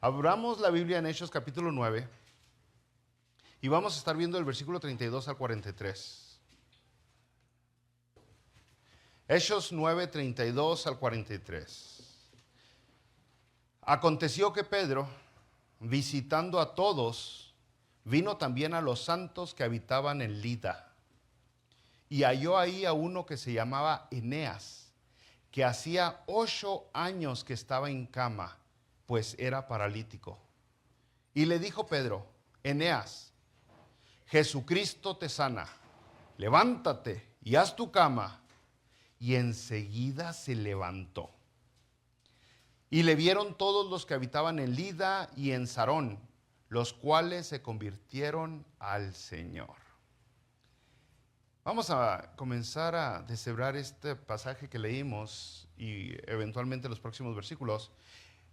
Abramos la Biblia en Hechos capítulo 9 y vamos a estar viendo el versículo 32 al 43. Hechos 9, 32 al 43. Aconteció que Pedro, visitando a todos, vino también a los santos que habitaban en Lida. Y halló ahí a uno que se llamaba Eneas, que hacía 8 años que estaba en cama, pues era paralítico. Y le dijo Pedro: Eneas, Jesucristo te sana, levántate y haz tu cama. Y enseguida se levantó. Y le vieron todos los que habitaban en Lida y en Sarón, los cuales se convirtieron al Señor. Vamos a comenzar a deshebrar este pasaje que leímos y eventualmente los próximos versículos.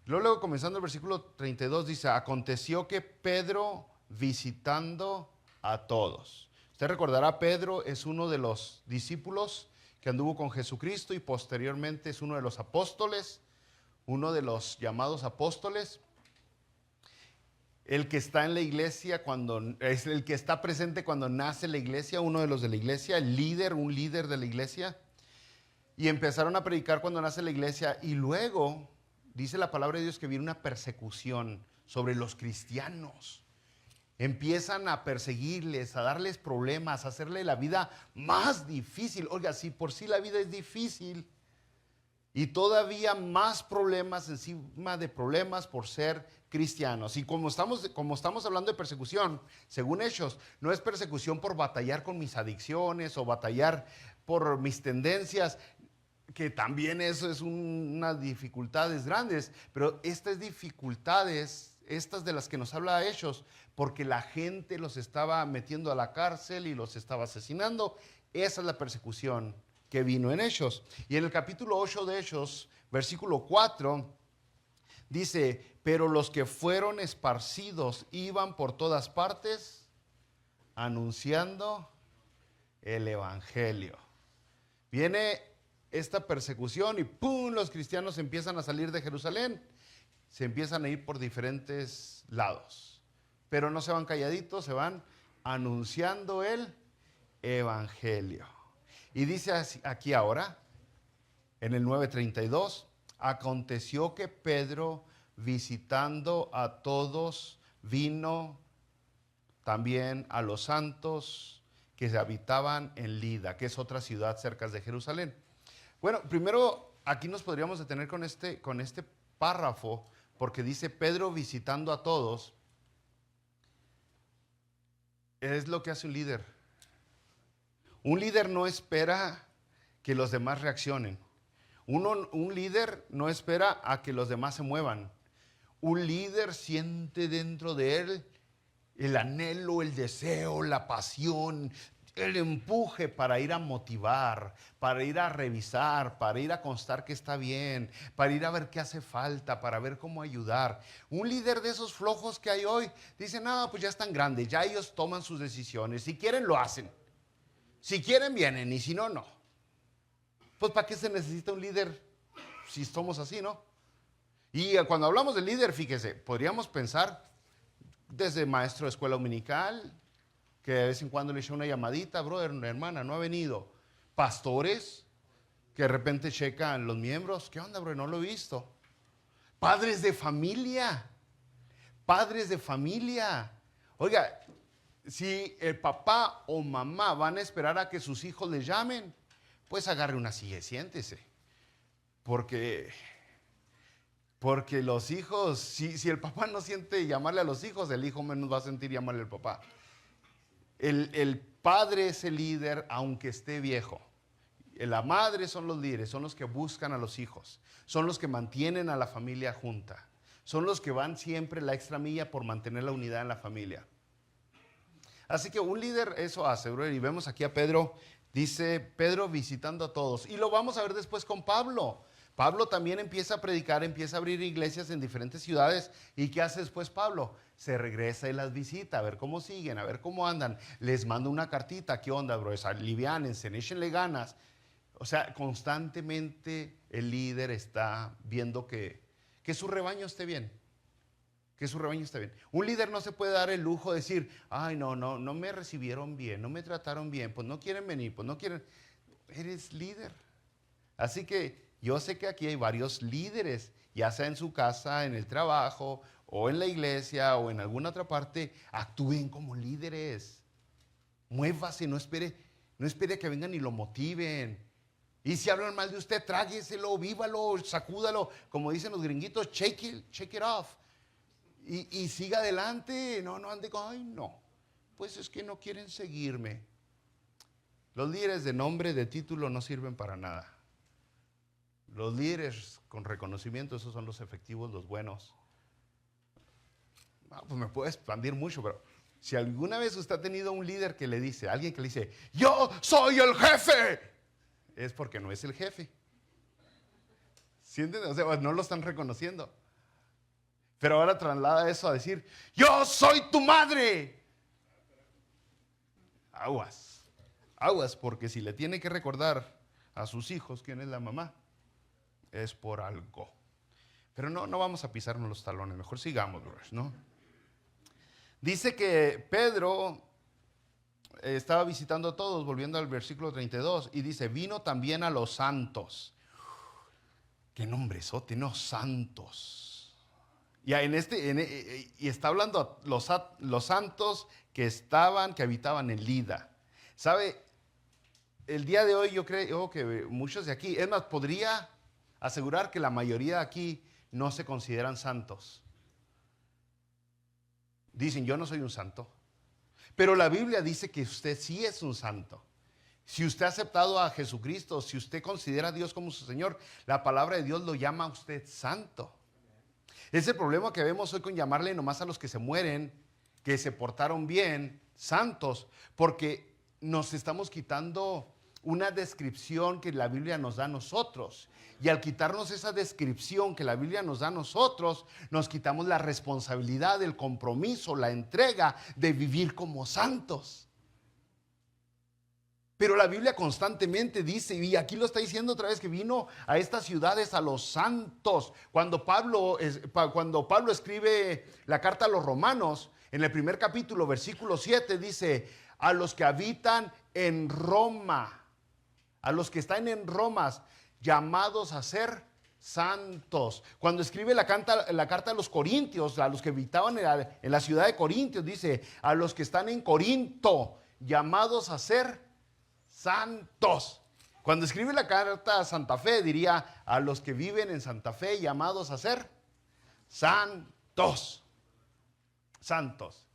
Luego comenzando el versículo 32 dice: aconteció que Pedro visitando a todos. Usted recordará, Pedro es uno de los discípulos que anduvo con Jesucristo y posteriormente es uno de los apóstoles, uno de los llamados apóstoles. El que está en la iglesia es el que está presente cuando nace la iglesia, uno de los de la iglesia, un líder de la iglesia. Y empezaron a predicar cuando nace la iglesia y luego dice la palabra de Dios que viene una persecución sobre los cristianos. Empiezan a perseguirles, a darles problemas, a hacerle la vida más difícil. Oiga, si por sí la vida es difícil y todavía más problemas encima de problemas por ser cristianos. Y como estamos hablando de persecución, según Hechos, no es persecución por batallar con mis adicciones o batallar por mis tendencias, que también eso es unas dificultades grandes, pero estas dificultades, estas de las que nos habla Hechos, porque la gente los estaba metiendo a la cárcel y los estaba asesinando, esa es la persecución que vino en Hechos. Y en el capítulo 8 de Hechos, versículo 4, dice: pero los que fueron esparcidos iban por todas partes anunciando el evangelio. Viene esta persecución y ¡pum!, los cristianos empiezan a salir de Jerusalén, se empiezan a ir por diferentes lados, pero no se van calladitos, se van anunciando el evangelio. Y dice aquí ahora, en el 9:32, aconteció que Pedro, visitando a todos, vino también a los santos que se habitaban en Lida, que es otra ciudad cerca de Jerusalén. Bueno, primero aquí nos podríamos detener con este párrafo, porque dice Pedro visitando a todos. Es lo que hace un líder. Un líder no espera que los demás reaccionen. Un líder no espera a que los demás se muevan. Un líder siente dentro de él el anhelo, el deseo, la pasión, el empuje para ir a motivar, para ir a revisar, para ir a constar que está bien, para ir a ver qué hace falta, para ver cómo ayudar. Un líder de esos flojos que hay hoy dice: no, pues ya están grandes, ya ellos toman sus decisiones, si quieren lo hacen, si quieren vienen y si no, no. Pues ¿para qué se necesita un líder si somos así, no? Y cuando hablamos de líder, fíjese, podríamos pensar desde maestro de escuela dominical, que de vez en cuando le echa una llamadita: brother, hermana, no ha venido. Pastores, que de repente checan los miembros: ¿qué onda, bro? No lo he visto. Padres de familia. Oiga, si el papá o mamá van a esperar a que sus hijos les llamen, pues agarre una silla y siéntese. Porque los hijos, si el papá no siente llamarle a los hijos, el hijo menos va a sentir llamarle al papá. El padre es el líder aunque esté viejo. La madre son los líderes, son los que buscan a los hijos, son los que mantienen a la familia junta, son los que van siempre la extra milla por mantener la unidad en la familia. Así que un líder eso hace, bro. Y vemos aquí a Pedro, dice Pedro visitando a todos. Y lo vamos a ver después con Pablo. Pablo también empieza a predicar, empieza a abrir iglesias en diferentes ciudades. ¿Y qué hace después Pablo? Se regresa y las visita, a ver cómo siguen, a ver cómo andan. Les manda una cartita: ¿qué onda, bro? Aliviánense, échenle ganas. O sea, constantemente el líder está viendo que su rebaño esté bien. que su rebaño está bien. Un líder no se puede dar el lujo de decir, ay, no me recibieron bien, no me trataron bien, pues no quieren venir, pues no quieren. Eres líder. Así que yo sé que aquí hay varios líderes, ya sea en su casa, en el trabajo, o en la iglesia, o en alguna otra parte. Actúen como líderes. Muévase, no espere que vengan y lo motiven. Y si hablan mal de usted, trágueselo, vívalo, sacúdalo. Como dicen los gringuitos, shake it off. Y siga adelante. No ande con, ay, no. Pues es que no quieren seguirme. Los líderes de nombre, de título, no sirven para nada. Los líderes con reconocimiento, esos son los efectivos, los buenos. Pues me puedo expandir mucho, pero si alguna vez usted ha tenido un líder que le dice, alguien que le dice, yo soy el jefe, es porque no es el jefe. ¿Sienten? O sea, no lo están reconociendo. Pero ahora traslada eso a decir, yo soy tu madre. Aguas, porque si le tiene que recordar a sus hijos quién es la mamá, es por algo. Pero no vamos a pisarnos los talones, mejor sigamos, ¿no? Dice que Pedro estaba visitando a todos, volviendo al versículo 32, y dice, vino también a los santos. Qué nombrezote, no, santos. Y está hablando a los santos que habitaban en Lida. ¿Sabe? El día de hoy yo creo que muchos de aquí, es más, podría asegurar que la mayoría de aquí no se consideran santos. Dicen, yo no soy un santo. Pero la Biblia dice que usted sí es un santo. Si usted ha aceptado a Jesucristo, si usted considera a Dios como su Señor, la palabra de Dios lo llama a usted santo. Es el problema que vemos hoy con llamarle nomás a los que se mueren, que se portaron bien, santos, porque nos estamos quitando una descripción que la Biblia nos da a nosotros. Y al quitarnos esa descripción que la Biblia nos da a nosotros, nos quitamos la responsabilidad, el compromiso, la entrega de vivir como santos. Pero la Biblia constantemente dice, y aquí lo está diciendo otra vez, que vino a estas ciudades a los santos. Cuando Pablo escribe la carta a los romanos, en el primer capítulo, versículo 7, dice, a los que habitan en Roma, a los que están en Roma, llamados a ser santos. Cuando escribe la carta a los corintios, a los que habitaban en la ciudad de Corintios, dice, a los que están en Corinto, llamados a ser santos. Cuando escribe la carta a Santa Fe, diría, a los que viven en Santa Fe, llamados a ser santos. Santos.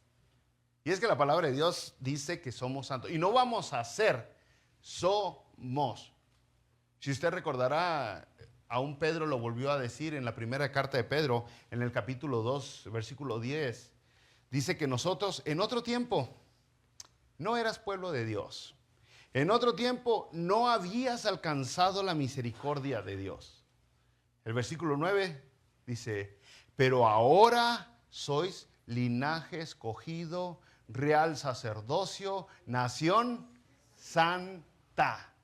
Y es que la palabra de Dios dice que somos santos. Y no vamos a ser, somos. Si usted recordará, aún Pedro lo volvió a decir en la primera carta de Pedro, en el capítulo 2, versículo 10. Dice que nosotros, en otro tiempo, no eras pueblo de Dios. En otro tiempo, no habías alcanzado la misericordia de Dios. El versículo 9 dice, pero ahora sois linaje escogido, real sacerdocio, nación santa.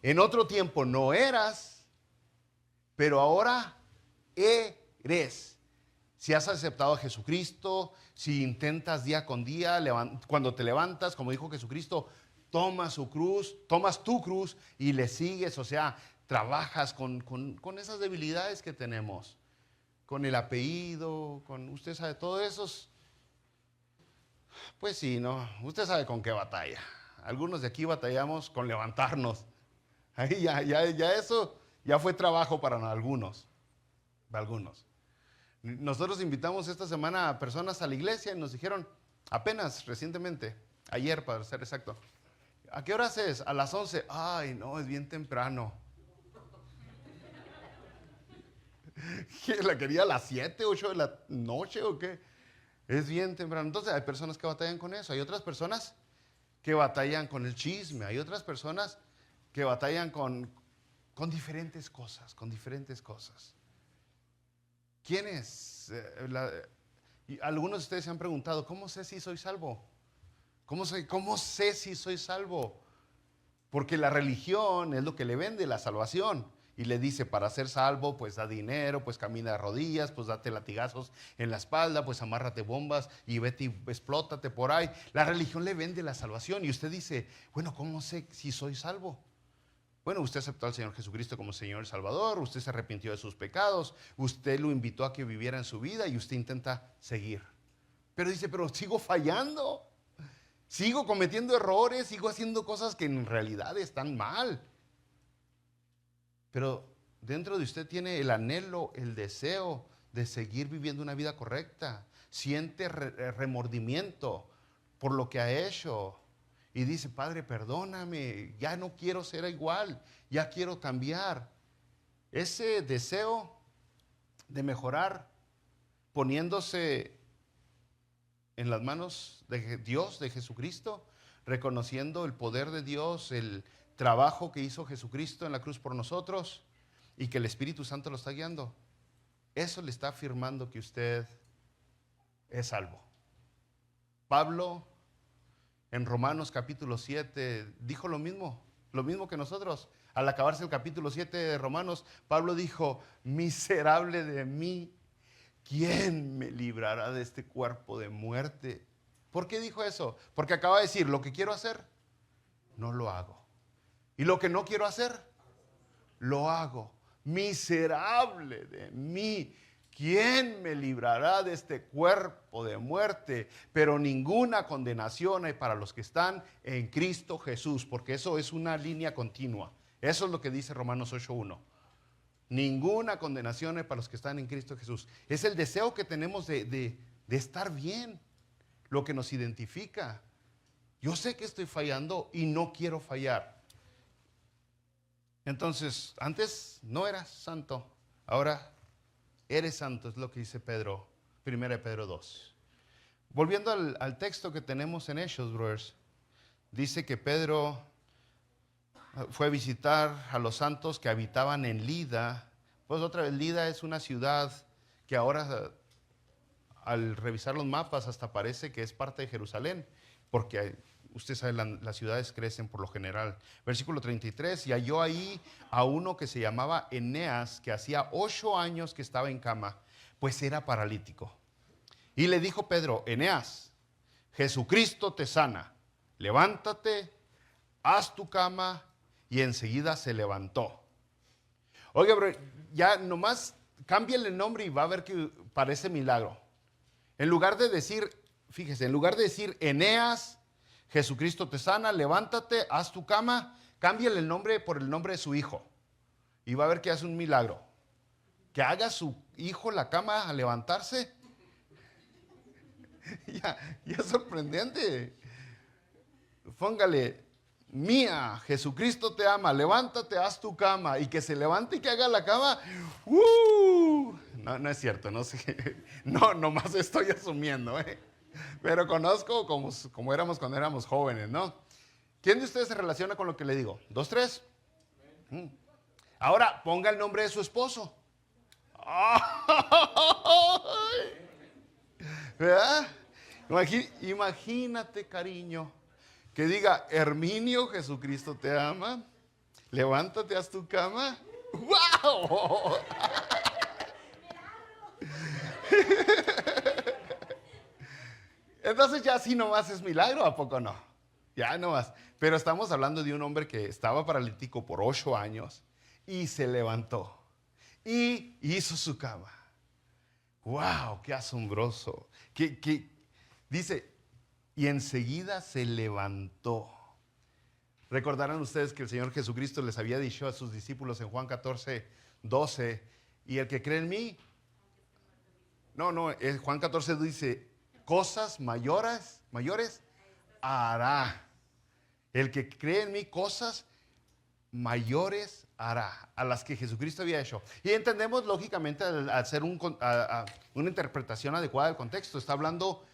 En otro tiempo no eras, pero ahora eres. Si has aceptado a Jesucristo, si intentas día con día, cuando te levantas, como dijo Jesucristo, tomas tu cruz y le sigues, o sea, trabajas con esas debilidades que tenemos, con el apellido, usted sabe, todo eso, pues sí, ¿no? Usted sabe con qué batalla. Algunos de aquí batallamos con levantarnos. Ahí ya eso ya fue trabajo para algunos. Nosotros invitamos esta semana a personas a la iglesia y nos dijeron, apenas recientemente, ayer para ser exacto, ¿a qué horas es? A las 11. Ay, no, es bien temprano. ¿La quería a las 7, 8 de la noche o qué? Es bien temprano. Entonces hay personas que batallan con eso. Hay otras personas que batallan con el chisme. Hay otras personas que batallan con diferentes cosas, ¿Quiénes? Algunos de ustedes se han preguntado, ¿cómo sé si soy salvo? ¿Cómo sé si soy salvo? Porque la religión es lo que le vende la salvación. Y le dice, para ser salvo, pues da dinero, pues camina de rodillas, pues date latigazos en la espalda, pues amárrate bombas y vete y explótate por ahí. La religión le vende la salvación y usted dice, bueno, ¿cómo sé si soy salvo? Bueno, usted aceptó al Señor Jesucristo como Señor y Salvador, usted se arrepintió de sus pecados, usted lo invitó a que viviera en su vida y usted intenta seguir. Pero dice, pero sigo fallando, sigo cometiendo errores, sigo haciendo cosas que en realidad están mal. Pero dentro de usted tiene el anhelo, el deseo de seguir viviendo una vida correcta. Siente remordimiento por lo que ha hecho. Y dice, Padre, perdóname, ya no quiero ser igual, ya quiero cambiar. Ese deseo de mejorar, poniéndose en las manos de Dios, de Jesucristo, reconociendo el poder de Dios, el trabajo que hizo Jesucristo en la cruz por nosotros y que el Espíritu Santo lo está guiando. Eso le está afirmando que usted es salvo. Pablo en Romanos capítulo 7 dijo lo mismo que nosotros. Al acabarse el capítulo 7 de Romanos, Pablo dijo, miserable de mí, ¿quién me librará de este cuerpo de muerte? ¿Por qué dijo eso? Porque acaba de decir, lo que quiero hacer, no lo hago. Y lo que no quiero hacer, lo hago. Miserable de mí, ¿quién me librará de este cuerpo de muerte? Pero ninguna condenación hay para los que están en Cristo Jesús, porque eso es una línea continua. Eso es lo que dice Romanos 8:1. Ninguna condenación hay para los que están en Cristo Jesús. Es el deseo que tenemos de estar bien, lo que nos identifica. Yo sé que estoy fallando y no quiero fallar. Entonces, antes no eras santo, ahora eres santo, es lo que dice Pedro, 1 Pedro 2. Volviendo al texto que tenemos en Hechos, brothers, dice que Pedro fue a visitar a los santos que habitaban en Lida. Pues otra vez, Lida es una ciudad que ahora, al revisar los mapas, hasta parece que es parte de Jerusalén, porque usted sabe, las ciudades crecen por lo general. Versículo 33, y halló ahí a uno que se llamaba Eneas, que hacía 8 años que estaba en cama, pues era paralítico. Y le dijo Pedro, Eneas, Jesucristo te sana, levántate, haz tu cama, y enseguida se levantó. Oiga, bro, ya nomás cámbiale el nombre y va a ver que parece milagro. En lugar de decir, fíjese, en lugar de decir Eneas, Jesucristo te sana, levántate, haz tu cama, cámbiale el nombre por el nombre de su hijo. Y va a ver que hace un milagro. Que haga su hijo la cama a levantarse. ya es sorprendente. Póngale, Mía, Jesucristo te ama, levántate, haz tu cama. Y que se levante y que haga la cama. No es cierto, no sé. No, nomás estoy asumiendo, Pero conozco como éramos cuando éramos jóvenes, ¿no? ¿Quién de ustedes se relaciona con lo que le digo? 2, 3. Ahora, ponga el nombre de su esposo. ¿Verdad? Imagínate, cariño, que diga, Herminio, Jesucristo te ama, levántate, haz tu cama. ¡Wow! Entonces ya así nomás es milagro, ¿a poco no? Ya nomás. Pero estamos hablando de un hombre que estaba paralítico por 8 años y se levantó y hizo su cama. ¡Wow! ¡Qué asombroso! Dice, y enseguida se levantó. Recordarán ustedes que el Señor Jesucristo les había dicho a sus discípulos en Juan 14:12, y el que cree en mí, Juan 14 dice, cosas mayores hará. El que cree en mí, cosas mayores hará, a las que Jesucristo había hecho. Y entendemos lógicamente al hacer una interpretación adecuada del contexto. Está hablando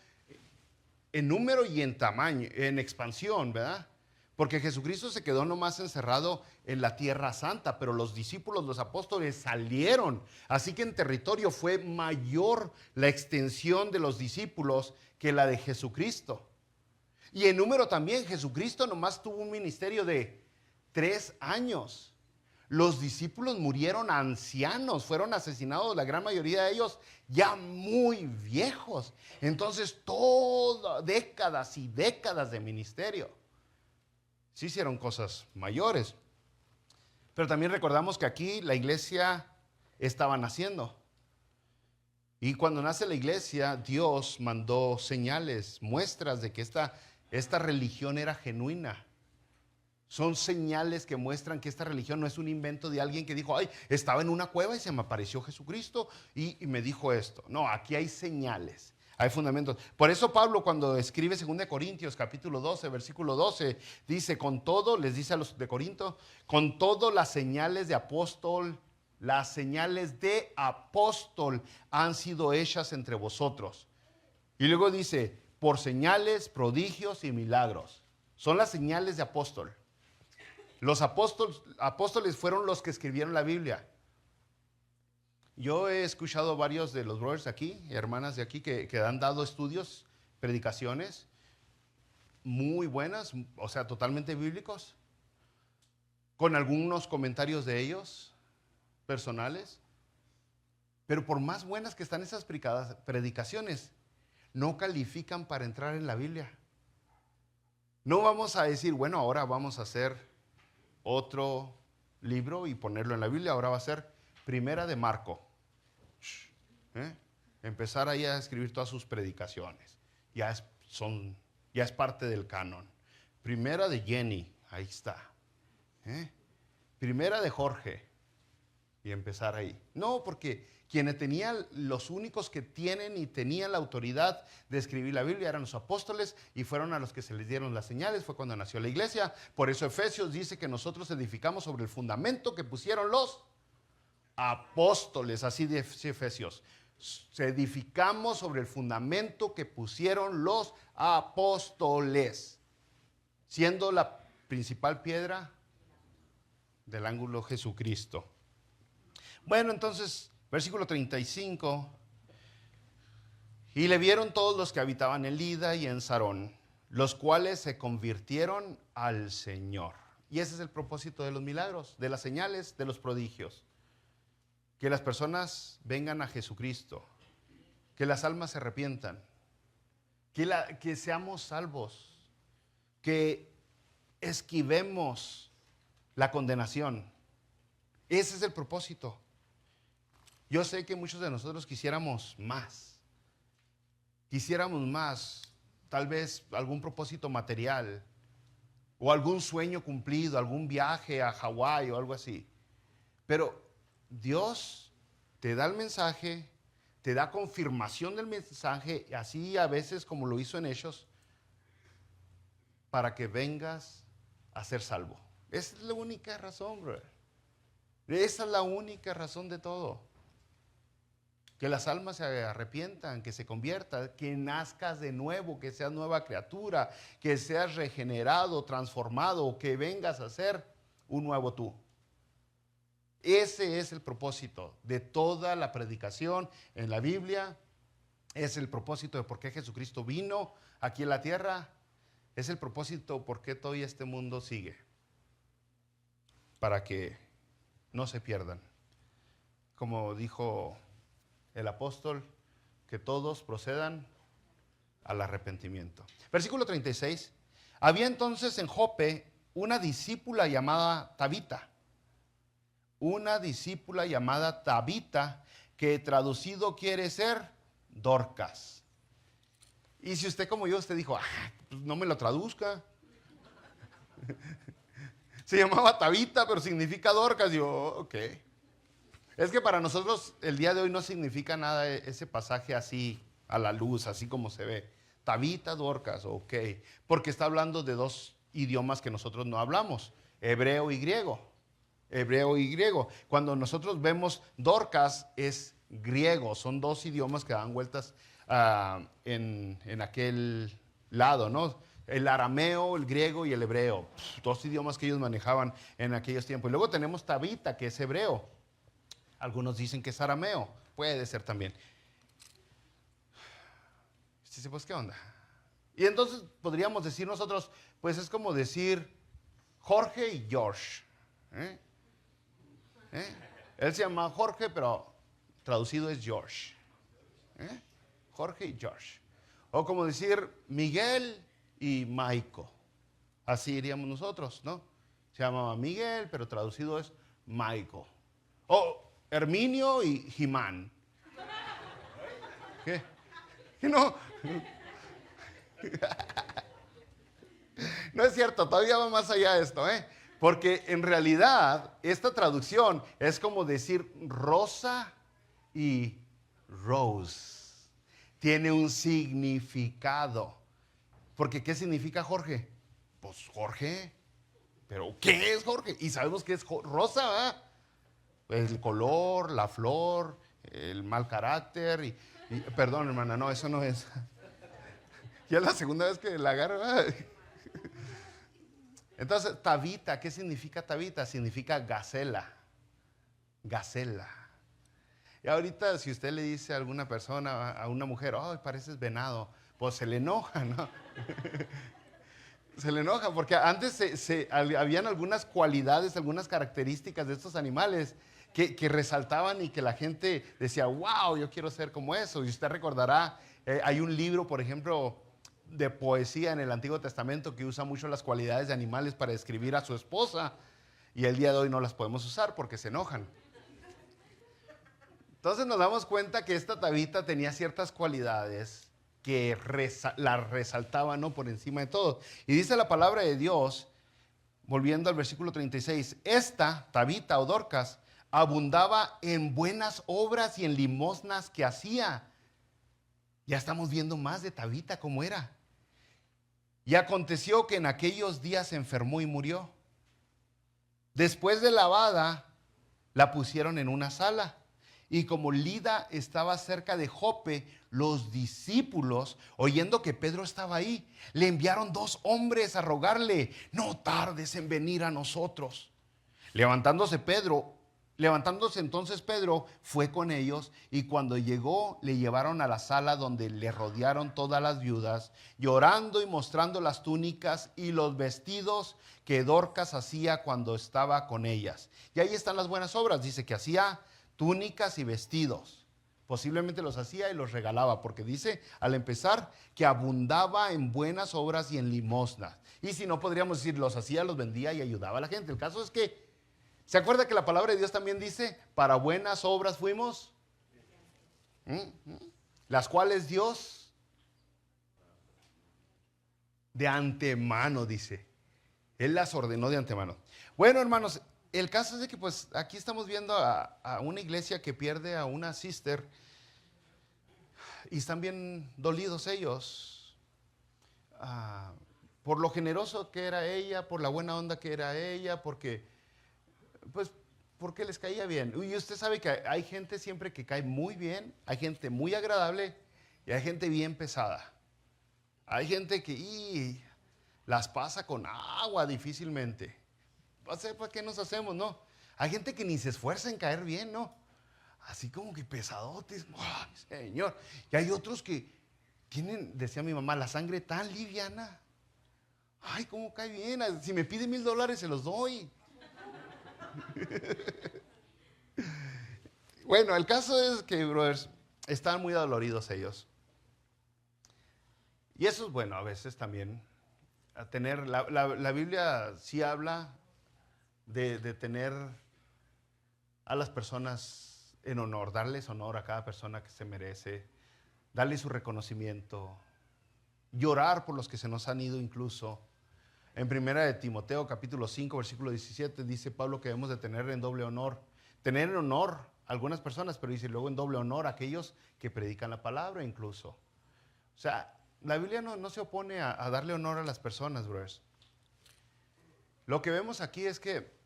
en número y en tamaño, en expansión, ¿verdad? Porque Jesucristo se quedó nomás encerrado en la tierra santa, pero los discípulos, los apóstoles salieron. Así que en territorio fue mayor la extensión de los discípulos que la de Jesucristo. Y en número también, Jesucristo nomás tuvo un ministerio de 3 años. Los discípulos murieron ancianos, fueron asesinados, la gran mayoría de ellos ya muy viejos. Entonces, décadas y décadas de ministerio. Sí hicieron cosas mayores. Pero también recordamos que aquí la iglesia estaba naciendo. Y cuando nace la iglesia, Dios mandó señales, muestras de que esta religión era genuina. Son señales que muestran que esta religión no es un invento de alguien que dijo, ay, estaba en una cueva y se me apareció Jesucristo y me dijo esto. No, aquí hay señales, hay fundamentos. Por eso Pablo, cuando escribe 2 Corintios capítulo 12, versículo 12, dice, con todo, les dice a los de Corinto, con todo las señales de apóstol han sido hechas entre vosotros. Y luego dice, por señales, prodigios y milagros. Son las señales de apóstol. Los apóstoles fueron los que escribieron la Biblia. Yo he escuchado varios de los brothers aquí, hermanas de aquí, que han dado estudios, predicaciones muy buenas, o sea, totalmente bíblicos, con algunos comentarios de ellos, personales. Pero por más buenas que están esas predicaciones, no califican para entrar en la Biblia. No vamos a decir, bueno, ahora vamos a hacer otro libro y ponerlo en la Biblia. Ahora va a ser Primera de Marco. Empezar ahí a escribir todas sus predicaciones. Ya es parte del canon. Primera de Jenny, ahí está. Primera de Jorge. Y empezar ahí. No, porque quienes tenían, los únicos que tienen y tenían la autoridad de escribir la Biblia eran los apóstoles y fueron a los que se les dieron las señales. Fue cuando nació la iglesia. Por eso Efesios dice que nosotros edificamos sobre el fundamento que pusieron los apóstoles. Así dice Efesios. Edificamos sobre el fundamento que pusieron los apóstoles, siendo la principal piedra del ángulo Jesucristo. Bueno, entonces, versículo 35. Y le vieron todos los que habitaban en Lida y en Sarón, los cuales se convirtieron al Señor. Y ese es el propósito de los milagros, de las señales, de los prodigios. Que las personas vengan a Jesucristo, que las almas se arrepientan, que seamos salvos, que esquivemos la condenación. Ese es el propósito. Yo sé que muchos de nosotros quisiéramos más, tal vez algún propósito material o algún sueño cumplido, algún viaje a Hawái o algo así. Pero Dios te da el mensaje, te da confirmación del mensaje, así a veces como lo hizo en Hechos, para que vengas a ser salvo. Esa es la única razón, brother. Esa es la única razón de todo. Que las almas se arrepientan, que se conviertan, que nazcas de nuevo, que seas nueva criatura, que seas regenerado, transformado, que vengas a ser un nuevo tú. Ese es el propósito de toda la predicación en la Biblia. Es el propósito de por qué Jesucristo vino aquí en la tierra. Es el propósito por qué todo este mundo sigue. Para que no se pierdan. Como dijo el apóstol, que todos procedan al arrepentimiento. Versículo 36. Había entonces en Jope una discípula llamada Tabita. Una discípula llamada Tabita, que traducido quiere ser Dorcas. Y si usted como yo, usted dijo, pues no me lo traduzca. Se llamaba Tabita, pero significa Dorcas. Yo, ok. Es que para nosotros el día de hoy no significa nada ese pasaje así a la luz, así como se ve. Tabita, Dorcas, ok. Porque está hablando de dos idiomas que nosotros no hablamos, hebreo y griego. Hebreo y griego. Cuando nosotros vemos Dorcas es griego, son dos idiomas que dan vueltas en aquel lado, ¿no? El arameo, el griego y el hebreo, dos idiomas que ellos manejaban en aquellos tiempos. Y luego tenemos Tabita, que es hebreo. Algunos dicen que es arameo, puede ser también. Dice, pues, ¿qué onda? Y entonces podríamos decir nosotros, pues es como decir Jorge y George. ¿Eh? Él se llama Jorge, pero traducido es George. ¿Eh? Jorge y George. O como decir Miguel y Maico. Así diríamos nosotros, ¿no? Se llamaba Miguel, pero traducido es Maico. O Herminio y Jimán. ¿Qué? ¿Qué no? No es cierto, todavía va más allá de esto, ¿eh? Porque en realidad esta traducción es como decir Rosa y Rose. Tiene un significado. Porque ¿qué significa Jorge? Pues Jorge. ¿Pero qué es Jorge? Y sabemos que es rosa, ¿verdad? El color, la flor, el mal carácter. Perdón, hermana, no, eso no es. Ya es la segunda vez que la agarro, ¿verdad? Entonces, Tabita, ¿qué significa Tabita? Significa gacela. Gacela. Y ahorita, si usted le dice a alguna persona, a una mujer, oh, pareces venado, pues se le enoja, ¿no? Se le enoja, porque antes habían algunas cualidades, algunas características de estos animales que resaltaban y que la gente decía, wow, yo quiero ser como eso. Y usted recordará, hay un libro, por ejemplo, de poesía en el Antiguo Testamento que usa mucho las cualidades de animales para describir a su esposa, y el día de hoy no las podemos usar porque se enojan. Entonces nos damos cuenta que esta Tabita tenía ciertas cualidades que la resaltaban, ¿no?, por encima de todo. Y dice la palabra de Dios, volviendo al versículo 36, esta Tabita o Dorcas abundaba en buenas obras y en limosnas que hacía. Ya estamos viendo más de Tabita cómo era. Y aconteció que en aquellos días se enfermó y murió. Después de lavada, la pusieron en una sala. Y como Lida estaba cerca de Jope, los discípulos, oyendo que Pedro estaba ahí, le enviaron 2 hombres a rogarle, no tardes en venir a nosotros. Levantándose entonces Pedro fue con ellos, y cuando llegó le llevaron a la sala donde le rodearon todas las viudas, llorando y mostrando las túnicas y los vestidos que Dorcas hacía cuando estaba con ellas. Y ahí están las buenas obras, dice que hacía túnicas y vestidos. Posiblemente los hacía y los regalaba, porque dice al empezar que abundaba en buenas obras y en limosnas. Y si no, podríamos decir los hacía, los vendía y ayudaba a la gente. El caso es que, ¿se acuerda que la palabra de Dios también dice, para buenas obras fuimos? Las cuales Dios de antemano, dice. Él las ordenó de antemano. Bueno, hermanos, el caso es de que pues aquí estamos viendo a una iglesia que pierde a una sister, y están bien dolidos ellos, por lo generoso que era ella, por la buena onda que era ella, porque les caía bien. Y usted sabe que hay gente siempre que cae muy bien, hay gente muy agradable y hay gente bien pesada. Hay gente que las pasa con agua difícilmente. ¿Para qué nos hacemos, no? Hay gente que ni se esfuerza en caer bien, ¿no? Así como que pesadotes. ¡Ay, Señor! Y hay otros que tienen, decía mi mamá, la sangre tan liviana. Ay, cómo cae bien. Si me pide $1,000 se los doy. Bueno, el caso es que, brothers, están muy adoloridos ellos. Y eso es bueno a veces también. La Biblia sí habla de tener a las personas en honor, darles honor a cada persona que se merece, darle su reconocimiento, llorar por los que se nos han ido incluso. En 1 de Timoteo capítulo 5 versículo 17 dice Pablo que debemos de tener en doble honor. Tener en honor a algunas personas, pero dice luego en doble honor a aquellos que predican la palabra incluso. O sea, la Biblia no se opone a darle honor a las personas, brothers. Lo que vemos aquí es que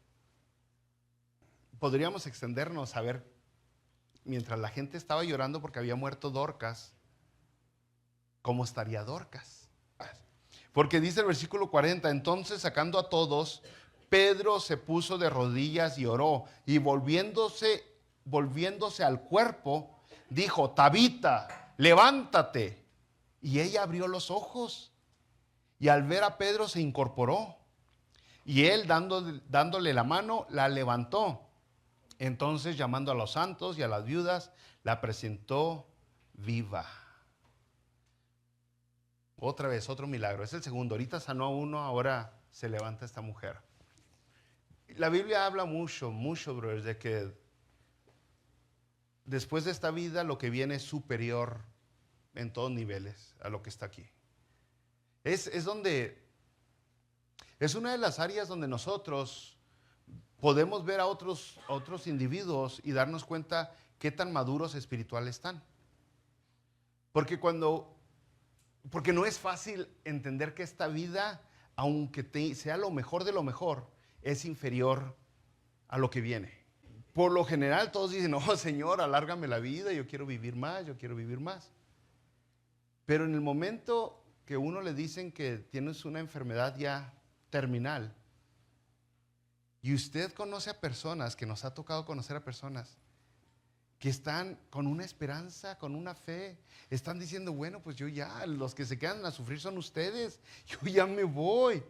podríamos extendernos a ver, mientras la gente estaba llorando porque había muerto Dorcas, ¿cómo estaría Dorcas? Porque dice el versículo 40, entonces sacando a todos, Pedro se puso de rodillas y oró, y volviéndose al cuerpo, dijo, Tabita, levántate. Y ella abrió los ojos, y al ver a Pedro se incorporó, y él dándole la mano, la levantó. Entonces, llamando a los santos y a las viudas, la presentó viva. Otra vez, otro milagro. Es el segundo. Ahorita sanó a uno, ahora se levanta esta mujer. La Biblia habla mucho, brothers, de que después de esta vida lo que viene es superior en todos niveles a lo que está aquí. Es una de las áreas donde nosotros podemos ver a otros individuos y darnos cuenta qué tan maduros espirituales están. Porque no es fácil entender que esta vida, aunque sea lo mejor de lo mejor, es inferior a lo que viene. Por lo general todos dicen, oh Señor, alárgame la vida, yo quiero vivir más, yo quiero vivir más. Pero en el momento que uno le dicen que tienes una enfermedad ya terminal, y usted conoce a personas, que nos ha tocado conocer a personas, que están con una esperanza, con una fe, están diciendo, bueno, pues yo ya, los que se quedan a sufrir son ustedes, yo ya me voy.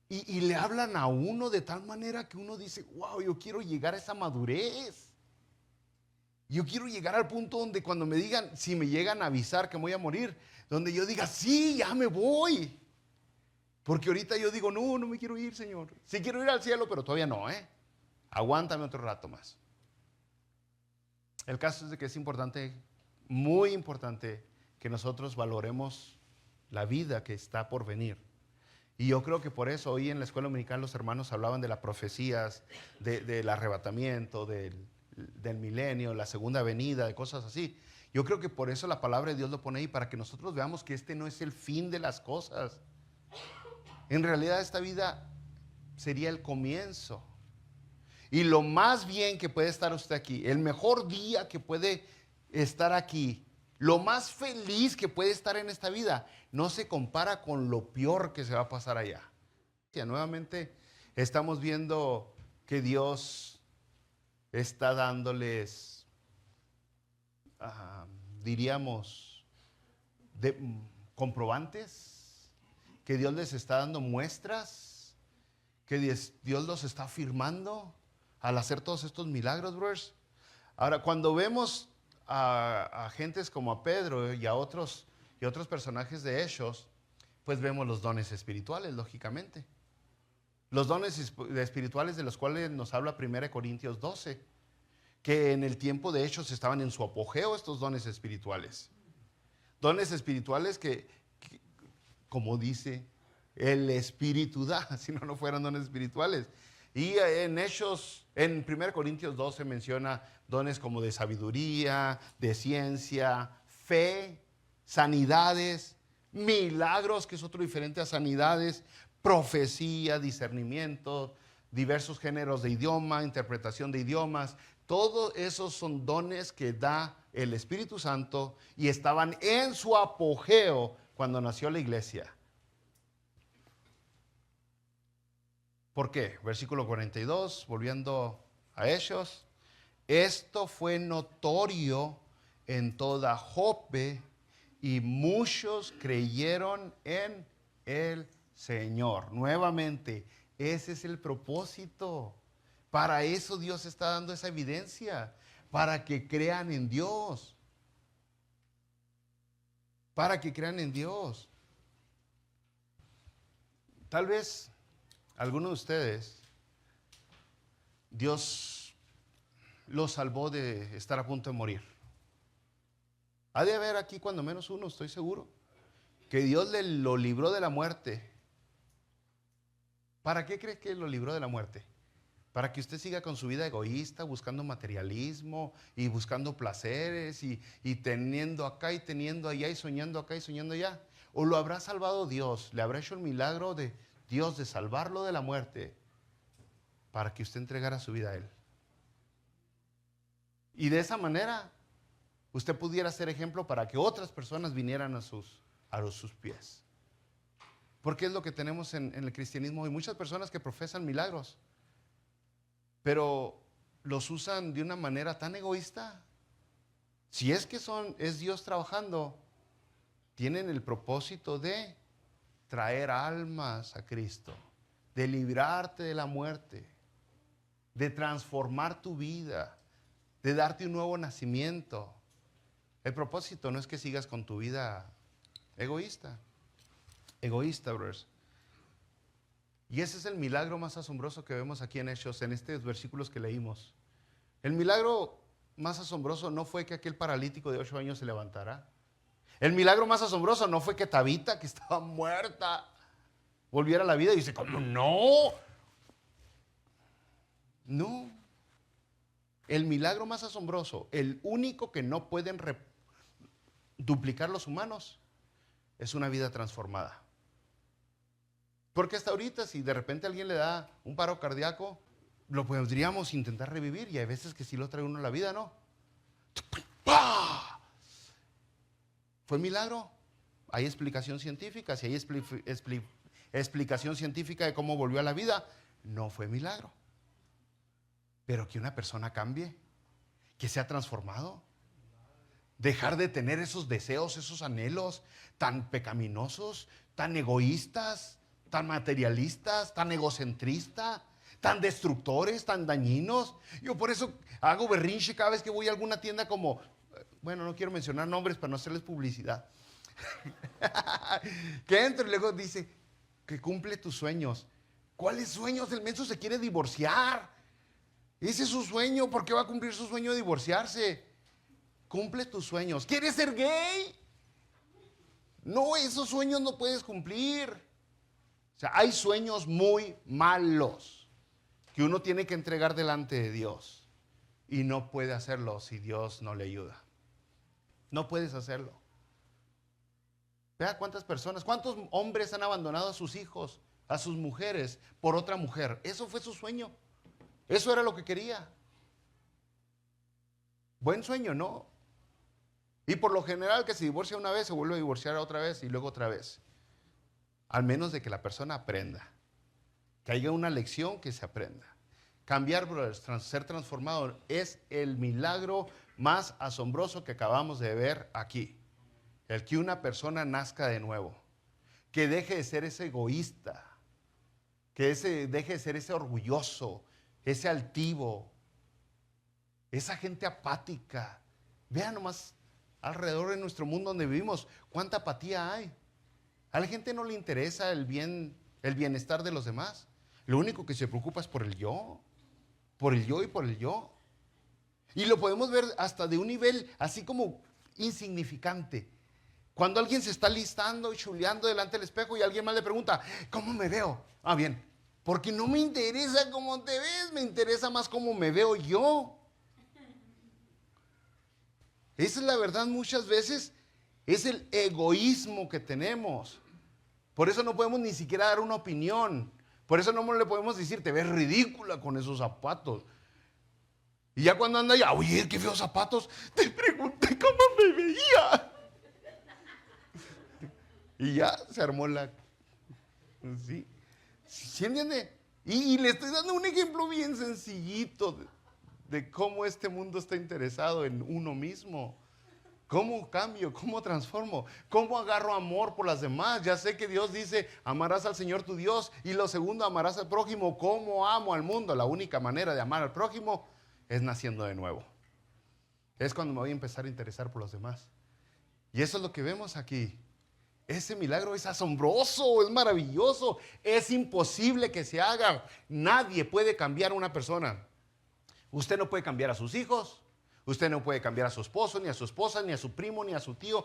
Y le hablan a uno de tal manera que uno dice, wow, yo quiero llegar a esa madurez. Yo quiero llegar al punto donde cuando me digan, si me llegan a avisar que me voy a morir, donde yo diga, sí, ya me voy. Porque ahorita yo digo, no me quiero ir, Señor. Sí quiero ir al cielo, pero todavía no, Aguántame otro rato más. El caso es de que es importante, muy importante, que nosotros valoremos la vida que está por venir. Y yo creo que por eso hoy en la escuela dominical los hermanos hablaban de las profecías, del arrebatamiento, del milenio, la segunda venida, de cosas así. Yo creo que por eso la palabra de Dios lo pone ahí, para que nosotros veamos que este no es el fin de las cosas. En realidad esta vida sería el comienzo. Y lo más bien que puede estar usted aquí, el mejor día que puede estar aquí, lo más feliz que puede estar en esta vida, no se compara con lo peor que se va a pasar allá. Nuevamente estamos viendo que Dios está dándoles, diríamos, comprobantes, que Dios les está dando muestras, que Dios los está afirmando al hacer todos estos milagros, brothers. Ahora, cuando vemos a gentes como a Pedro y a otros personajes de Hechos, pues vemos los dones espirituales, lógicamente. Los dones espirituales de los cuales nos habla 1 Corintios 12, que en el tiempo de Hechos estaban en su apogeo estos dones espirituales. Dones espirituales que como dice, el Espíritu da, si no fueran dones espirituales. Y en Hechos, en 1 Corintios 12 menciona dones como de sabiduría, de ciencia, fe, sanidades, milagros, que es otro diferente a sanidades, profecía, discernimiento, diversos géneros de idioma, interpretación de idiomas. Todos esos son dones que da el Espíritu Santo y estaban en su apogeo cuando nació la iglesia. ¿Por qué? Versículo 42, volviendo a Hechos. Esto fue notorio en toda Joppe y muchos creyeron en el Señor. Nuevamente, ese es el propósito. Para eso Dios está dando esa evidencia, para que crean en Dios. Para que crean en Dios. Tal vez alguno de ustedes, Dios los salvó de estar a punto de morir. Ha de haber aquí cuando menos uno, estoy seguro, que Dios lo libró de la muerte. ¿Para qué cree que lo libró de la muerte? Para que usted siga con su vida egoísta, buscando materialismo y buscando placeres y teniendo acá y teniendo allá y soñando acá y soñando allá. ¿O lo habrá salvado Dios? ¿Le habrá hecho el milagro de Dios de salvarlo de la muerte para que usted entregara su vida a Él? Y de esa manera usted pudiera ser ejemplo para que otras personas vinieran a sus pies. Porque es lo que tenemos en el cristianismo. Hay muchas personas que profesan milagros, pero los usan de una manera tan egoísta. Si es que es Dios trabajando, tienen el propósito de traer almas a Cristo, de librarte de la muerte. de transformar tu vida, de darte un nuevo nacimiento. El propósito no es que sigas con tu vida egoísta, brothers. Y ese es el milagro más asombroso que vemos aquí en Hechos, en estos versículos que leímos. El milagro más asombroso no fue que aquel paralítico de 8 años se levantara. El milagro más asombroso no fue que Tabita, que estaba muerta, volviera a la vida. Y dice, ¿cómo no? No. El milagro más asombroso, el único que no pueden duplicar los humanos, es una vida transformada. Porque hasta ahorita, si de repente alguien le da un paro cardíaco, lo podríamos intentar revivir, y hay veces que sí lo trae uno a la vida, ¿no? ¡Pah! ¿Fue milagro? Hay explicación científica. Si hay explicación científica de cómo volvió a la vida, no fue milagro. Pero que una persona cambie, que sea transformado, dejar de tener esos deseos, esos anhelos tan pecaminosos, tan egoístas, tan materialistas, tan egocentristas, tan destructores, tan dañinos. Yo por eso hago berrinche cada vez que voy a alguna tienda como, bueno, no quiero mencionar nombres para no hacerles publicidad. Que entro y luego dice que cumple tus sueños. ¿Cuáles sueños? El menso se quiere divorciar. Ese es su sueño. ¿Por qué va a cumplir su sueño de divorciarse? Cumple tus sueños. ¿Quieres ser gay? No, esos sueños no puedes cumplir. O sea, hay sueños muy malos que uno tiene que entregar delante de Dios, y no puede hacerlo si Dios no le ayuda. No puedes hacerlo. Vea cuántas personas, cuántos hombres han abandonado a sus hijos, a sus mujeres, por otra mujer. Eso fue su sueño. Eso era lo que quería. Buen sueño, ¿no? Y por lo general, que se divorcia una vez, se vuelve a divorciar otra vez y luego otra vez. Al menos de que la persona aprenda, que haya una lección que se aprenda. Cambiar, brothers, ser transformado, es el milagro más asombroso que acabamos de ver aquí. El que una persona nazca de nuevo, que deje de ser ese egoísta, que deje de ser ese orgulloso, ese altivo, esa gente apática. Vean nomás alrededor de nuestro mundo donde vivimos, cuánta apatía hay. A la gente no le interesa el bienestar de los demás. Lo único que se preocupa es por el yo y por el yo. Y lo podemos ver hasta de un nivel así como insignificante. Cuando alguien se está listando y chuleando delante del espejo y alguien más le pregunta, ¿cómo me veo? Ah, bien, porque no me interesa cómo te ves, me interesa más cómo me veo yo. Esa es la verdad muchas veces, es el egoísmo que tenemos. Por eso no podemos ni siquiera dar una opinión. Por eso no le podemos decir, te ves ridícula con esos zapatos. Y ya cuando anda ya, oye, qué feos zapatos, te pregunté cómo me veía. Y ya se armó la... ¿Sí? ¿Sí entiende? Y le estoy dando un ejemplo bien sencillito de cómo este mundo está interesado en uno mismo. ¿Cómo cambio? ¿Cómo transformo? ¿Cómo agarro amor por las demás? Ya sé que Dios dice, amarás al Señor tu Dios. Y lo segundo, amarás al prójimo. ¿Cómo amo al mundo? La única manera de amar al prójimo es naciendo de nuevo. Es cuando me voy a empezar a interesar por los demás. Y eso es lo que vemos aquí. Ese milagro es asombroso, es maravilloso. Es imposible que se haga. Nadie puede cambiar a una persona. Usted no puede cambiar a sus hijos. Usted no puede cambiar a su esposo, ni a su esposa, ni a su primo, ni a su tío.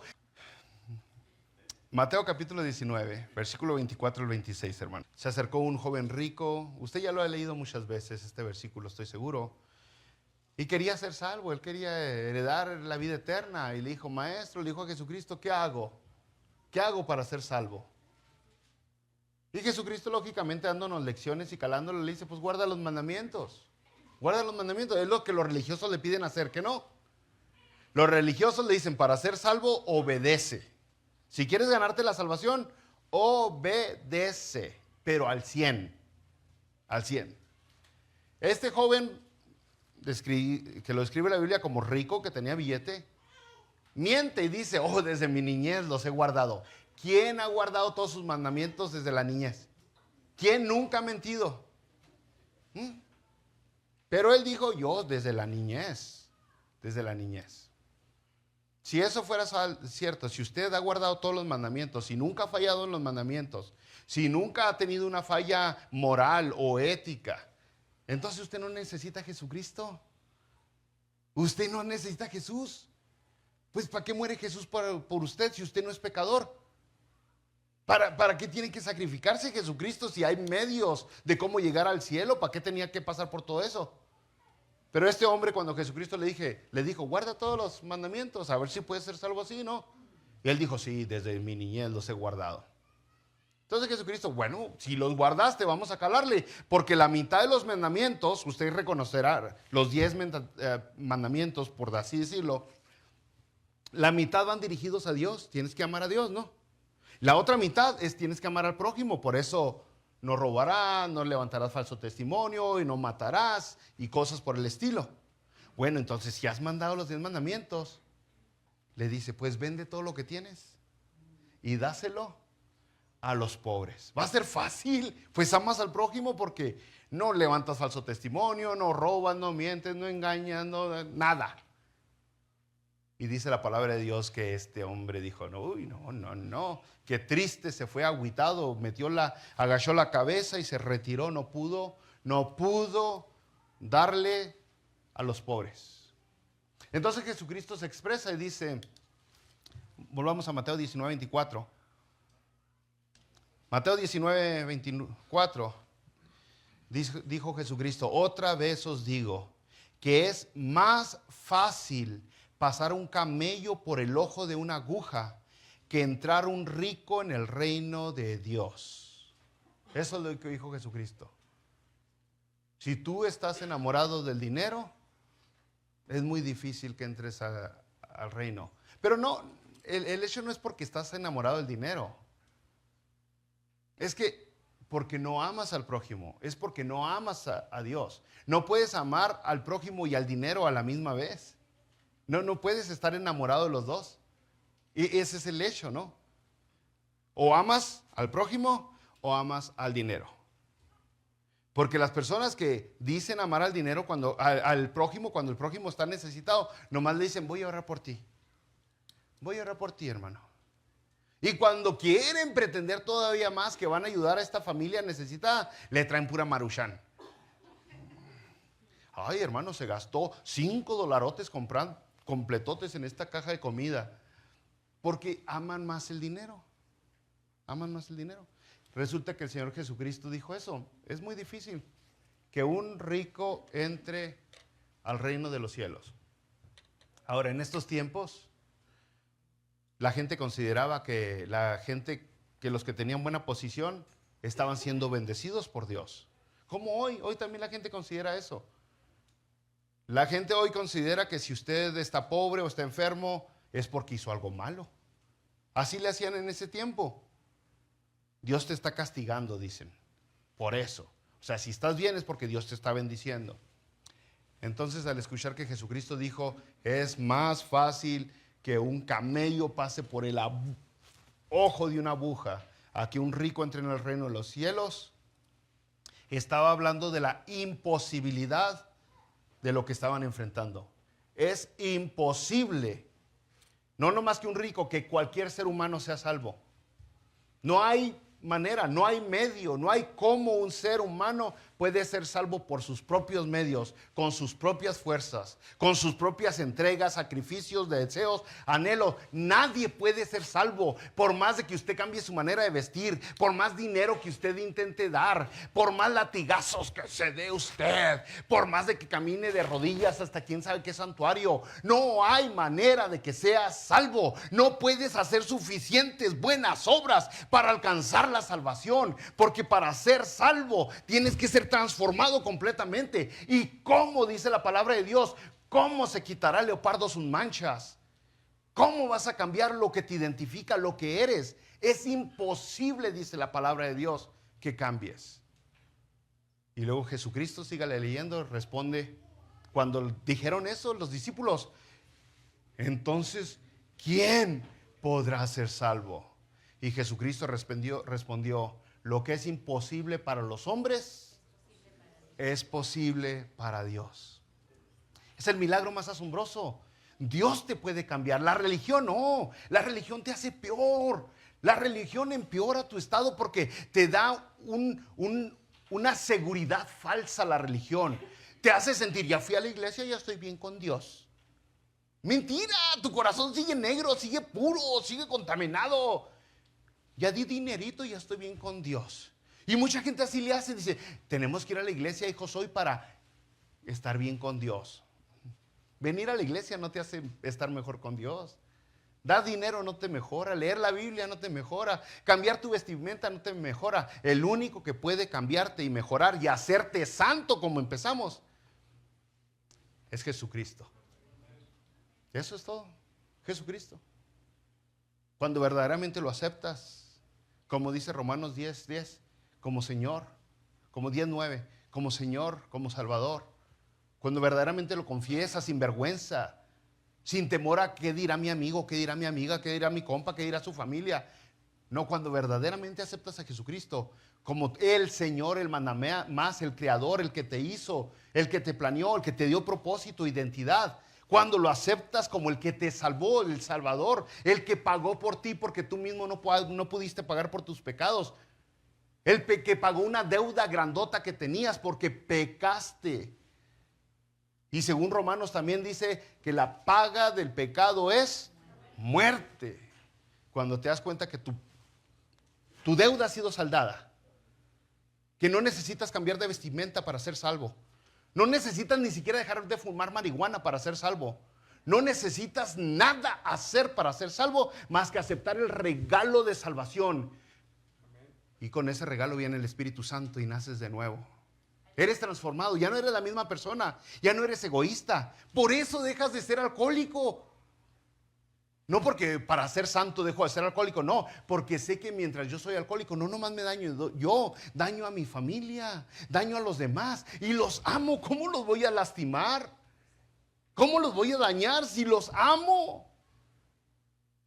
Mateo capítulo 19, versículo 24 al 26, hermano. Se acercó un joven rico. Usted ya lo ha leído muchas veces, este versículo, estoy seguro. Y quería ser salvo, él quería heredar la vida eterna. Y le dijo, maestro, le dijo a Jesucristo, ¿qué hago? ¿Qué hago para ser salvo? Y Jesucristo, lógicamente, dándonos lecciones y calándolo, le dice, pues guarda los mandamientos. Guarda los mandamientos, es lo que los religiosos le piden hacer, que no. Los religiosos le dicen, para ser salvo, obedece. Si quieres ganarte la salvación, obedece, pero al 100. Al 100. Este joven, que lo describe la Biblia como rico, que tenía billete, miente y dice, oh, desde mi niñez los he guardado. ¿Quién ha guardado todos sus mandamientos desde la niñez? ¿Quién nunca ha mentido? Pero él dijo, yo desde la niñez, desde la niñez. Si eso fuera cierto, si usted ha guardado todos los mandamientos, si nunca ha fallado en los mandamientos, si nunca ha tenido una falla moral o ética, entonces usted no necesita a Jesucristo. Usted no necesita a Jesús. Pues ¿para qué muere Jesús por usted si usted no es pecador? ¿Para qué tiene que sacrificarse Jesucristo si hay medios de cómo llegar al cielo? ¿Para qué tenía que pasar por todo eso? Pero este hombre, cuando Jesucristo le dijo, guarda todos los mandamientos, a ver si puede ser salvo así, ¿no? Y él dijo, sí, desde mi niñez los he guardado. Entonces Jesucristo, bueno, si los guardaste, vamos a calarle, porque la mitad de los mandamientos, usted reconocerá, los 10 mandamientos, por así decirlo, la mitad van dirigidos a Dios, tienes que amar a Dios, ¿no? La otra mitad es tienes que amar al prójimo, por eso no robarás, no levantarás falso testimonio y no matarás y cosas por el estilo. Bueno, entonces si has mandado los 10 mandamientos, le dice, pues vende todo lo que tienes y dáselo a los pobres. Va a ser fácil, pues amas al prójimo porque no levantas falso testimonio, no robas, no mientes, no engañas, no, nada. Y dice la palabra de Dios que este hombre dijo, no, qué triste, se fue agüitado, agachó la cabeza y se retiró, no pudo darle a los pobres. Entonces Jesucristo se expresa y dice, volvamos a Mateo 19, 24. Mateo 19, 24, dijo Jesucristo, otra vez os digo que es más fácil pasar un camello por el ojo de una aguja que entrar un rico en el reino de Dios. Eso es lo que dijo Jesucristo. Si tú estás enamorado del dinero, es muy difícil que entres al reino. Pero no, el hecho no es porque estás enamorado del dinero. Es que porque no amas al prójimo, es porque no amas a Dios. No puedes amar al prójimo y al dinero a la misma vez. No puedes estar enamorado de los dos. Y ese es el hecho, ¿no? O amas al prójimo o amas al dinero. Porque las personas que dicen amar al dinero al prójimo, cuando el prójimo está necesitado, nomás le dicen, voy a orar por ti. Voy a orar por ti, hermano. Y cuando quieren pretender todavía más que van a ayudar a esta familia necesitada, le traen pura maruchan. Ay, hermano, se gastó $5 comprando completotes en esta caja de comida. Porque aman más el dinero. Aman más el dinero. Resulta que el Señor Jesucristo dijo eso. Es muy difícil que un rico entre al reino de los cielos. Ahora, en estos tiempos, la gente consideraba que los que tenían buena posición estaban siendo bendecidos por Dios. Como hoy también la gente considera eso. La gente hoy considera que si usted está pobre o está enfermo es porque hizo algo malo. Así le hacían en ese tiempo. Dios te está castigando, dicen. Por eso. O sea, si estás bien es porque Dios te está bendiciendo. Entonces, al escuchar que Jesucristo dijo, es más fácil que un camello pase por el ojo de una aguja a que un rico entre en el reino de los cielos, estaba hablando de la imposibilidad de lo que estaban enfrentando. Es imposible, no nomás que un rico, que cualquier ser humano sea salvo. No hay manera, no hay medio, no hay cómo un ser humano puede ser salvo por sus propios medios, con sus propias fuerzas, con sus propias entregas, sacrificios, deseos, anhelos. Nadie puede ser salvo por más de que usted cambie su manera de vestir, por más dinero que usted intente dar, por más latigazos que se dé usted, por más de que camine de rodillas hasta quién sabe qué santuario. No hay manera de que sea salvo. No puedes hacer suficientes buenas obras para alcanzar la salvación, porque para ser salvo tienes que ser transformado completamente. ¿Y cómo dice la palabra de Dios? ¿Cómo se quitará el leopardo sus manchas? ¿Cómo vas a cambiar lo que te identifica, lo que eres? Es imposible, dice la palabra de Dios, que cambies. Y luego Jesucristo, sígale leyendo, responde, cuando dijeron eso los discípulos, entonces, ¿quién podrá ser salvo? Y Jesucristo respondió, lo que es imposible para los hombres es posible para Dios. Es el milagro más asombroso. Dios te puede cambiar. La religión no. La religión te hace peor. La religión empeora tu estado porque te da una seguridad falsa. La religión te hace sentir, ya fui a la iglesia, ya estoy bien con Dios. Mentira, tu corazón sigue negro, sigue puro, sigue contaminado. Ya di dinerito y ya estoy bien con Dios. Y mucha gente así le hace, dice, tenemos que ir a la iglesia, hijos, hoy para estar bien con Dios. Venir a la iglesia no te hace estar mejor con Dios. Dar dinero no te mejora, leer la Biblia no te mejora, cambiar tu vestimenta no te mejora. El único que puede cambiarte y mejorar y hacerte santo como empezamos es Jesucristo. Eso es todo, Jesucristo. Cuando verdaderamente lo aceptas, como dice Romanos 10:10, como Señor, como 10:9, como Señor, como Salvador. Cuando verdaderamente lo confiesas sin vergüenza, sin temor a qué dirá mi amigo, qué dirá mi amiga, qué dirá mi compa, qué dirá su familia. No, cuando verdaderamente aceptas a Jesucristo como el Señor, el mandamás, el Creador, el que te hizo, el que te planeó, el que te dio propósito, identidad. Cuando lo aceptas como el que te salvó, el Salvador, el que pagó por ti porque tú mismo no pudiste pagar por tus pecados. El que pagó una deuda grandota que tenías porque pecaste. Y según Romanos también dice que la paga del pecado es muerte. Cuando te das cuenta que tu deuda ha sido saldada, que no necesitas cambiar de vestimenta para ser salvo, no necesitas ni siquiera dejar de fumar marihuana para ser salvo, no necesitas nada hacer para ser salvo más que aceptar el regalo de salvación. Y con ese regalo viene el Espíritu Santo y naces de nuevo. Eres transformado, ya no eres la misma persona, ya no eres egoísta. Por eso dejas de ser alcohólico. No porque para ser santo dejo de ser alcohólico, no, porque sé que mientras yo soy alcohólico, no nomás me daño yo, daño a mi familia, daño a los demás y los amo. ¿Cómo los voy a lastimar? ¿Cómo los voy a dañar si los amo?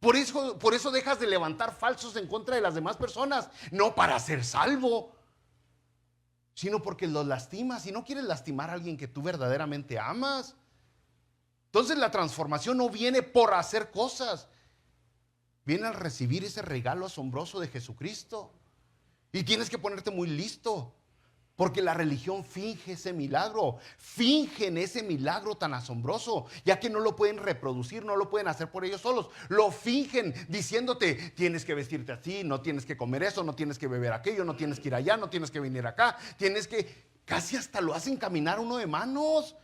Por eso dejas de levantar falsos en contra de las demás personas, no para ser salvo, sino porque los lastimas y no quieres lastimar a alguien que tú verdaderamente amas. Entonces la transformación no viene por hacer cosas, viene al recibir ese regalo asombroso de Jesucristo. Y tienes que ponerte muy listo, porque la religión finge ese milagro, fingen ese milagro tan asombroso, ya que no lo pueden reproducir, no lo pueden hacer por ellos solos. Lo fingen diciéndote, tienes que vestirte así, no tienes que comer eso, no tienes que beber aquello, no tienes que ir allá, no tienes que venir acá, tienes que, casi hasta lo hacen caminar uno de manos.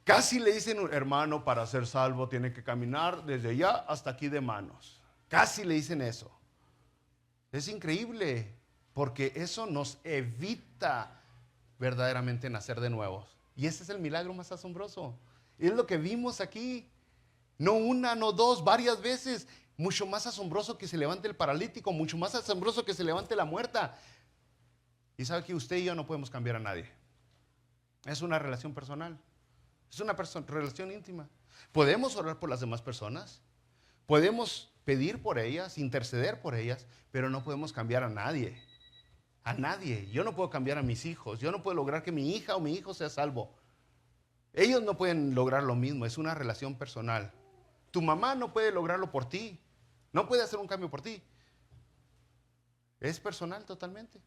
Casi le dicen, hermano, para ser salvo tiene que caminar desde allá hasta aquí de manos. Casi le dicen eso. Es increíble, porque eso nos evita verdaderamente nacer de nuevo. Y ese es el milagro más asombroso. Es lo que vimos aquí. No una, no dos, varias veces. Mucho más asombroso que se levante el paralítico, mucho más asombroso que se levante la muerta. Y sabe que usted y yo no podemos cambiar a nadie. Es una relación personal. Es una relación íntima. Podemos orar por las demás personas, podemos pedir por ellas, interceder por ellas, pero no podemos cambiar a nadie. A nadie. Yo no puedo cambiar a mis hijos. Yo no puedo lograr que mi hija o mi hijo sea salvo. Ellos no pueden lograr lo mismo. Es una relación personal. Tu mamá no puede lograrlo por ti. No puede hacer un cambio por ti. Es personal totalmente.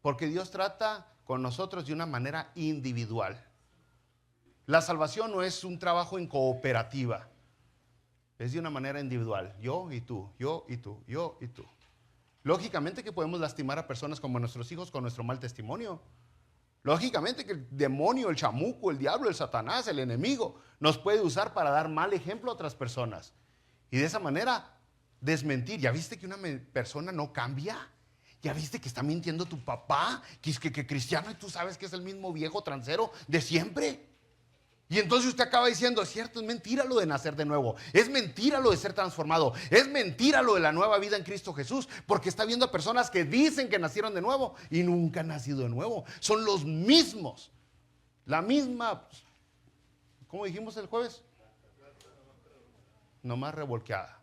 Porque Dios trata con nosotros de una manera individual. La salvación no es un trabajo en cooperativa, es de una manera individual, yo y tú, yo y tú, yo y tú. Lógicamente que podemos lastimar a personas como nuestros hijos con nuestro mal testimonio. Lógicamente que el demonio, el chamuco, el diablo, el satanás, el enemigo nos puede usar para dar mal ejemplo a otras personas. Y de esa manera desmentir. ¿Ya viste que una persona no cambia? ¿Ya viste que está mintiendo tu papá? Que cristiano y tú sabes que es el mismo viejo transero de siempre. Y entonces usted acaba diciendo, es cierto, es mentira lo de nacer de nuevo, es mentira lo de ser transformado, es mentira lo de la nueva vida en Cristo Jesús, porque está viendo a personas que dicen que nacieron de nuevo y nunca han nacido de nuevo. Son los mismos, la misma, ¿cómo dijimos el jueves? Nomás revolteada.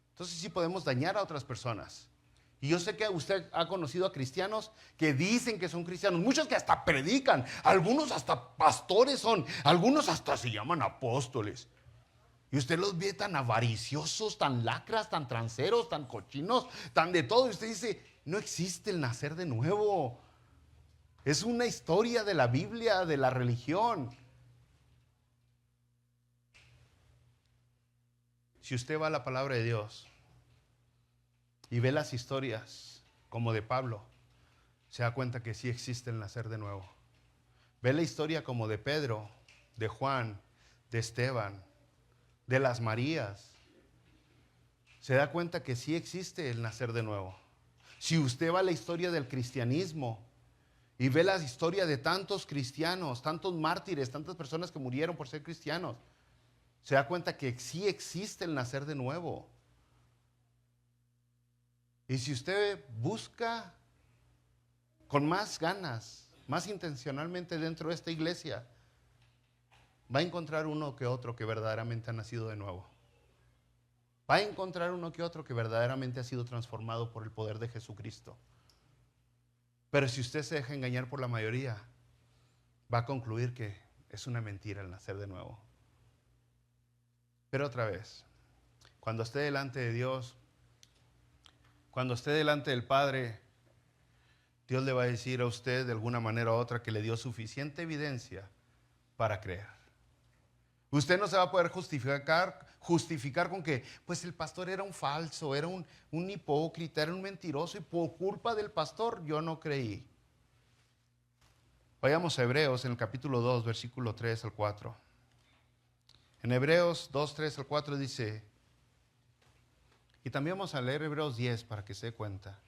Entonces sí podemos dañar a otras personas Y yo sé que usted ha conocido a cristianos que dicen que son cristianos, muchos que hasta predican, algunos hasta pastores son, algunos hasta se llaman apóstoles. Y usted los ve tan avariciosos, tan lacras, tan transeros, tan cochinos, tan de todo. Y usted dice, no existe el nacer de nuevo. Es una historia de la Biblia, de la religión. Si usted va a la palabra de Dios y ve las historias como de Pablo, se da cuenta que sí existe el nacer de nuevo. Ve la historia como de Pedro, de Juan, de Esteban, de las Marías. Se da cuenta que sí existe el nacer de nuevo. Si usted va a la historia del cristianismo y ve la historia de tantos cristianos, tantos mártires, tantas personas que murieron por ser cristianos, se da cuenta que sí existe el nacer de nuevo. Y si usted busca con más ganas, más intencionalmente dentro de esta iglesia, va a encontrar uno que otro que verdaderamente ha nacido de nuevo. Va a encontrar uno que otro que verdaderamente ha sido transformado por el poder de Jesucristo. Pero si usted se deja engañar por la mayoría, va a concluir que es una mentira el nacer de nuevo. Pero otra vez, cuando esté delante de Dios, cuando esté delante del Padre, Dios le va a decir a usted de alguna manera u otra que le dio suficiente evidencia para creer. Usted no se va a poder justificar con que pues el pastor era un falso, era un hipócrita, era un mentiroso y por culpa del pastor yo no creí. Vayamos a Hebreos en el capítulo 2, versículo 3 al 4. En Hebreos 2, 3 al 4 dice, y también vamos a leer Hebreos 10 para que se dé cuenta.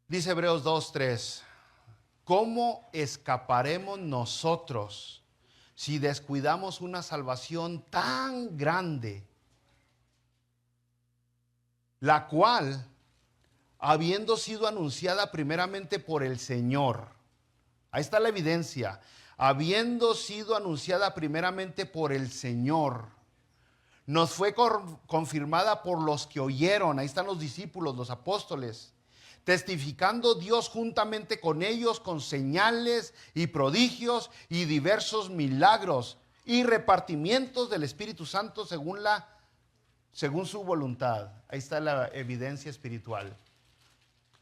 Dice Hebreos 2, 3, ¿cómo escaparemos nosotros si descuidamos una salvación tan grande, la cual, habiendo sido anunciada primeramente por el Señor, ahí está la evidencia, habiendo sido anunciada primeramente por el Señor, nos fue confirmada por los que oyeron, ahí están los discípulos, los apóstoles, testificando Dios juntamente con ellos con señales y prodigios y diversos milagros y repartimientos del Espíritu Santo según su voluntad. Ahí está la evidencia espiritual,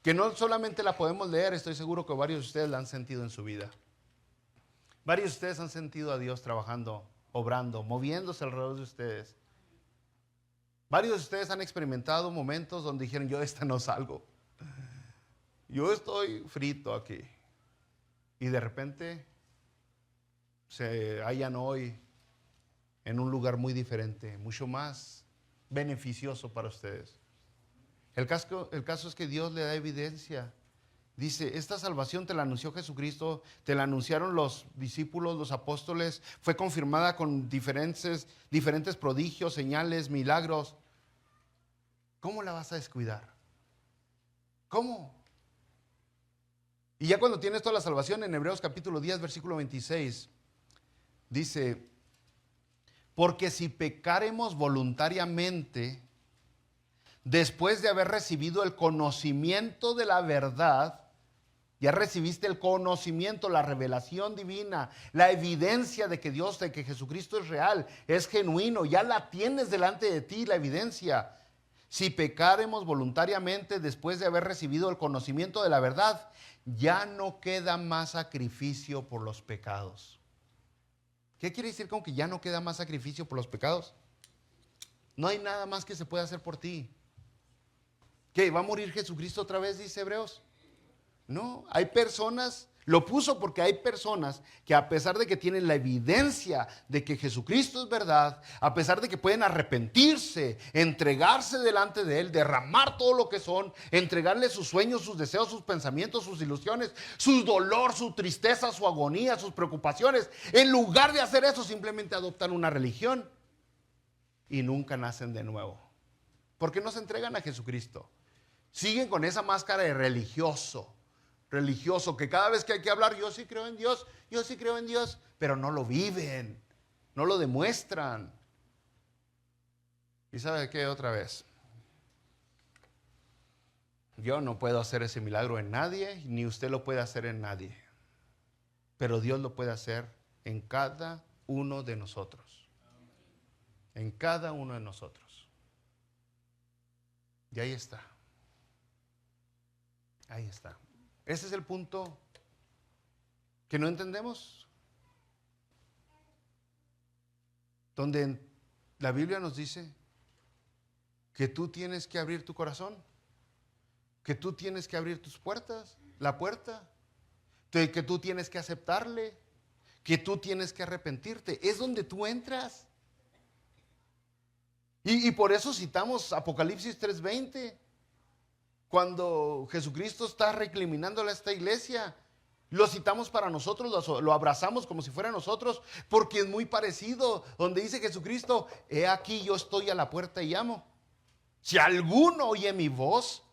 que no solamente la podemos leer, estoy seguro que varios de ustedes la han sentido en su vida. Varios de ustedes han sentido a Dios trabajando, obrando, moviéndose alrededor de ustedes. Varios de ustedes han experimentado momentos donde dijeron, yo de esta no salgo. Yo estoy frito aquí. Y de repente se hallan hoy en un lugar muy diferente, mucho más beneficioso para ustedes. El caso es que Dios le da evidencia. Dice, esta salvación te la anunció Jesucristo, te la anunciaron los discípulos, los apóstoles, fue confirmada con diferentes prodigios, señales, milagros. ¿Cómo la vas a descuidar? ¿Cómo? Y ya cuando tienes toda la salvación, en Hebreos capítulo 10, versículo 26, dice, porque si pecaremos voluntariamente, después de haber recibido el conocimiento de la verdad, ya recibiste el conocimiento, la revelación divina, la evidencia de que Dios, de que Jesucristo es real, es genuino, ya la tienes delante de ti, la evidencia. Si pecaremos voluntariamente después de haber recibido el conocimiento de la verdad, ya no queda más sacrificio por los pecados. ¿Qué quiere decir con que ya no queda más sacrificio por los pecados? No hay nada más que se pueda hacer por ti. ¿Qué? ¿Va a morir Jesucristo otra vez, dice Hebreos? No, hay personas, lo puso porque hay personas que a pesar de que tienen la evidencia de que Jesucristo es verdad, a pesar de que pueden arrepentirse, entregarse delante de Él, derramar todo lo que son, entregarle sus sueños, sus deseos, sus pensamientos, sus ilusiones, su dolor, su tristeza, su agonía, sus preocupaciones, en lugar de hacer eso simplemente adoptan una religión y nunca nacen de nuevo, porque no se entregan a Jesucristo. Siguen con esa máscara de religioso, que cada vez que hay que hablar, yo sí creo en Dios, pero no lo viven, no lo demuestran. ¿Y sabe qué? Otra vez, Yo no puedo hacer ese milagro en nadie, ni usted lo puede hacer en nadie. Pero Dios lo puede hacer en cada uno de nosotros. En cada uno de nosotros. Y ahí está. Ahí está. Ese es el punto que no entendemos. Donde la Biblia nos dice que tú tienes que abrir tu corazón, que tú tienes que abrir tus puertas, la puerta, que tú tienes que aceptarle, que tú tienes que arrepentirte. Es donde tú entras. Y por eso citamos Apocalipsis 3:20, cuando Jesucristo está recriminándole a esta iglesia. Lo citamos para nosotros, lo abrazamos como si fuera nosotros, porque es muy parecido, donde dice Jesucristo: he aquí yo estoy a la puerta y llamo. Si alguno oye mi voz,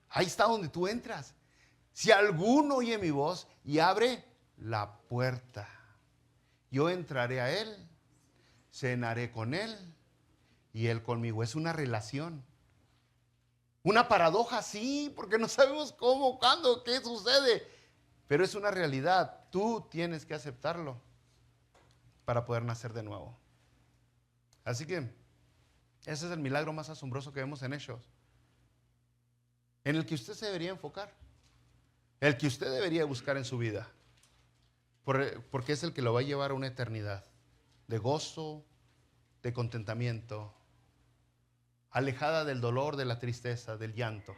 ahí está donde tú entras. Si alguno oye mi voz y abre la puerta, yo entraré a él, cenaré con él y él conmigo. Es una relación. Una paradoja, sí, porque no sabemos cómo, cuándo, qué sucede. Pero es una realidad. Tú tienes que aceptarlo para poder nacer de nuevo. Así que ese es el milagro más asombroso que vemos en Hechos, en el que usted se debería enfocar, el que usted debería buscar en su vida, porque es el que lo va a llevar a una eternidad de gozo, de contentamiento, alejada del dolor, de la tristeza, del llanto.